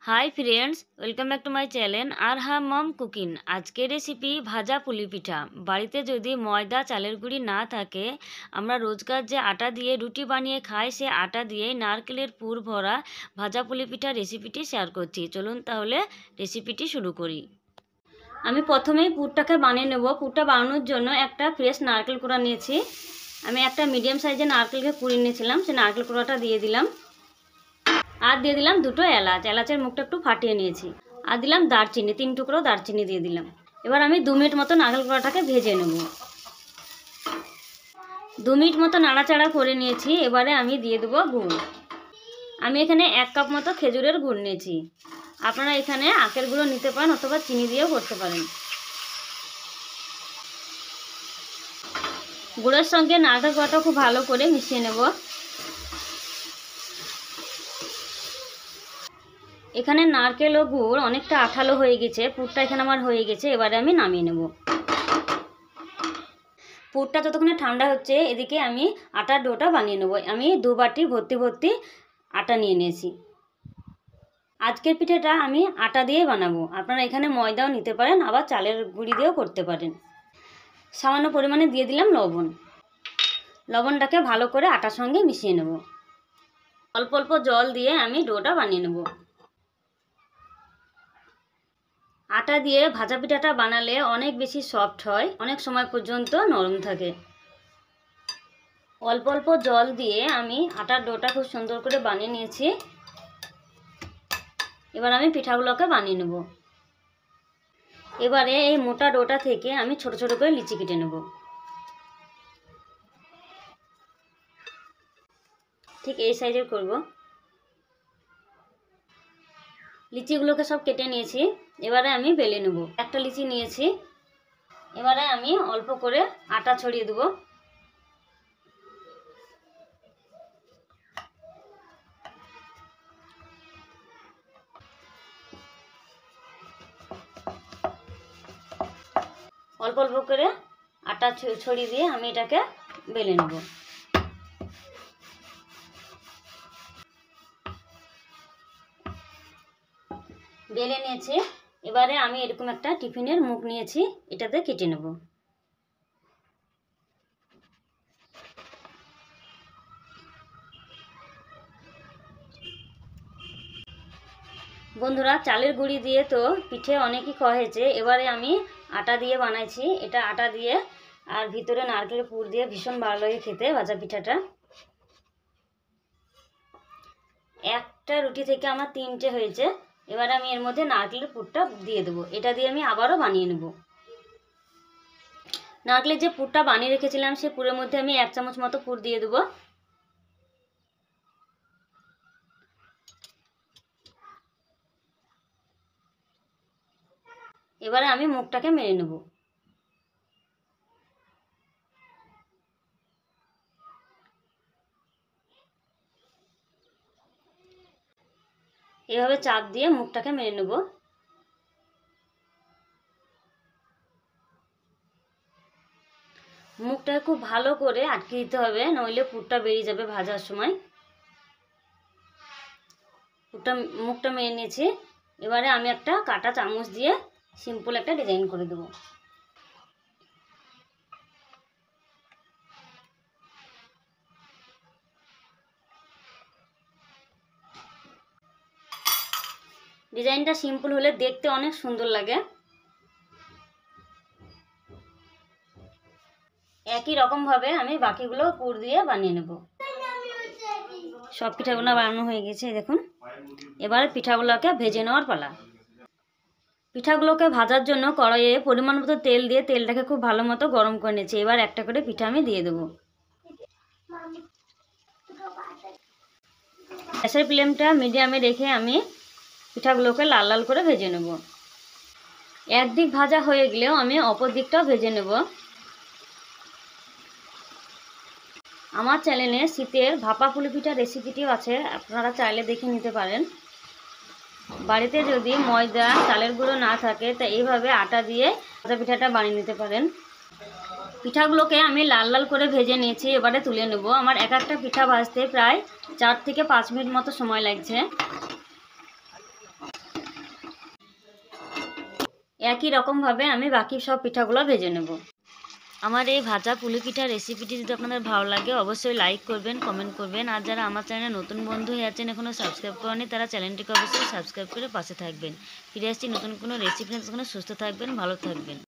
Hi friends, welcome back to my channel আর হ্যাঁ mom cooking. আজকের রেসিপি ভাজা পুলি পিঠা। বাড়িতে যদি ময়দা চালের গুঁড়ি না থাকে, আমরা রোজকার যে আটা দিয়ে রুটি বানিয়ে খাই, সে আটা দিয়েই নারকেলের পুর ভরা ভাজা পুলি পিঠা রেসিপিটি শেয়ার করছি। চলুন তাহলে রেসিপিটি শুরু করি। আমি প্রথমেই পুরটাকে বানিয়ে নেব। পুরটা বানানোর জন্য একটা ফ্রেশ নারকেল কোড়া নিয়েছি। আমি একটা মিডিয়াম সাইজের নারকেলকে কুড়িয়ে নিয়েছিলাম, সেই নারকেল কোড়াটা দিয়ে দিলাম। আর দিয়ে দিলাম দুটো এলাচ, এলাচের মুখটা একটু ফাটিয়ে নিয়েছি। আর দিলাম দারচিনি, 3 টুকরো দারচিনি দিয়ে দিলাম। এবার আমি 2 মিনিট মতো নারকেল কোড়াটাকে ভেজে নেব। 2 মিনিট মতো নাড়াচাড়া করে নিয়েছি। এবারে আমি দিয়ে দেবো গুড়। আমি এখানে 1 কাপ মতো খেজুরের গুড় নিয়েছি। আপনারা এখানে আখের গুঁড়ো নিতে পারেন অথবা চিনি দিয়েও করতে পারেন। গুড়ের সঙ্গে নারকেল কোড়াটা খুব ভালো করে মিশিয়ে নেব। এখানে নারকেল ও গুড় অনেকটা আঠালো হয়ে গেছে, পুরটা এখানে আমার হয়ে গেছে। এবারে আমি নামিয়ে নেব। পুরটা যতক্ষণে ঠান্ডা হচ্ছে, এদিকে আমি আটার ডোটা বানিয়ে নেব। আমি 2 বাটি ভর্তি ভর্তি আটা নিয়ে নিয়েছি। আজকের পিঠাটা আমি আটা দিয়ে বানাবো। আপনারা এখানে ময়দাও নিতে পারেন, আবার চালের গুঁড়ি দিয়েও করতে পারেন। সামান্য পরিমাণে দিয়ে দিলাম লবণ। লবণটাকে ভালো করে আটার সঙ্গে মিশিয়ে নেব। অল্প অল্প জল দিয়ে আমি ডোটা বানিয়ে নেব। আটা দিয়ে ভাজা পিঠাটা বানালে অনেক বেশি সফট হয়, অনেক সময় পর্যন্ত নরম থাকে। অল্প অল্প জল দিয়ে আমি আটার ডোটা খুব সুন্দর করে বানিয়ে নিয়েছি। এবার আমি পিঠাগুলোকে বানিয়ে নেব। এবারে এই মোটা ডোটা থেকে আমি ছোট ছোট করে লিচি কেটে নেব। ঠিক এই সাইজের করব। লিচিগুলোকে সব কেটে নিয়েছি। এবারে আমি বেলে নেব। একটা লিচি নিয়েছি। এবারে আমি অল্প করে আটা ছড়িয়ে দেব। অল্প অল্প করে আটা ছড়িয়ে দিয়ে আমি এটাকে বেলে নেব। বেলে নিয়েছি। এবারে আমি এরকম একটা টিফিনের মুখ নিয়েছি, এটাতে কেটে নেব। বন্ধুরা, চালের গুঁড়ি দিয়ে তো পিঠে অনেকই খাওয়া হয়েছে। এবারে আমি আটা দিয়ে বানাইছি। এটা আটা দিয়ে আর ভিতরে নারকেলের পুর দিয়ে ভীষণ ভালো লাগে খেতে ভাজা পিঠাটা। একটা রুটি থেকে আমার 3টে হয়েছে। এবারে আমি এর মধ্যে নারকেলের পুরটা দিয়ে দেবো। এটা দিয়ে আমি আবারও বানিয়ে নেব। নারকেলের যে পুরটা বানিয়ে রেখেছিলাম, সেই পুরের মধ্যে আমি 1 চামচ মতো পুর দিয়ে দেবো। এবারে আমি মুখটাকে মেরে নেব। এভাবে চাপ দিয়ে মুখটাকে মেরে নেব। মুখটাকে খুব ভালো করে আটকে দিতে হবে, নইলে পুরটা বেরিয়ে যাবে ভাজার সময়। মুখটা মেরে নিয়েছি। এবারে আমি একটা কাঁটা চামচ দিয়ে সিম্পল একটা ডিজাইন করে দেব। ডিজাইনটা সিম্পল হলে দেখতে অনেক সুন্দর লাগে। একই রকমভাবে আমি বাকিগুলো পুর দিয়ে বানিয়ে নেব। সব পিঠাগুলো বানানো হয়ে গেছে, দেখুন। এবার পিঠাগুলোকে ভেজে নেওয়ার পালা। পিঠাগুলোকে ভাজার জন্য কড়াইয়ে পরিমাণ মতো তেল দিয়ে তেলটাকে খুব ভালো মতো গরম করে নিয়েছি। এবার একটা করে পিঠা আমি দিয়ে দেবো। গ্যাসের ফ্লেমটা মিডিয়ামে রেখে আমি পিঠাগুলোকে লাল লাল করে ভেজে নেব। একদিক ভাজা হয়ে গেলেও আমি অপর দিকটাও ভেজে নেব। আমার চ্যানেলে শীতের ভাপা পুলি পিঠা রেসিপিটিও আছে, আপনারা চাইলে দেখে নিতে পারেন। বাড়িতে যদি ময়দা চালের গুঁড়ো না থাকে, তা এইভাবে আটা দিয়ে ভাজা পিঠাটা বানিয়ে নিতে পারেন। পিঠাগুলোকে আমি লাল লাল করে ভেজে নিয়েছি। এবারে তুলে নেব। আমার এক একটা পিঠা ভাজতে প্রায় 4 থেকে 5 মিনিট মতো সময় লাগছে। একই রকমভাবে আমি বাকি সব পিঠাগুলো ভেজে নেব। আমার এই ভাজা পুলি পিঠা রেসিপিটি যদি আপনাদের ভালো লাগে অবশ্যই লাইক করবেন, কমেন্ট করবেন। আর যারা আমার চ্যানেলে নতুন বন্ধু হয়ে আছেন এখনও সাবস্ক্রাইব করেনি তারা চ্যানেলটিকে অবশ্যই সাবস্ক্রাইব করে পাশে থাকবেন। ফিরে আসছি নতুন কোনো রেসিপি নিয়ে, ততক্ষণে সুস্থ থাকবেন, ভালো থাকবেন।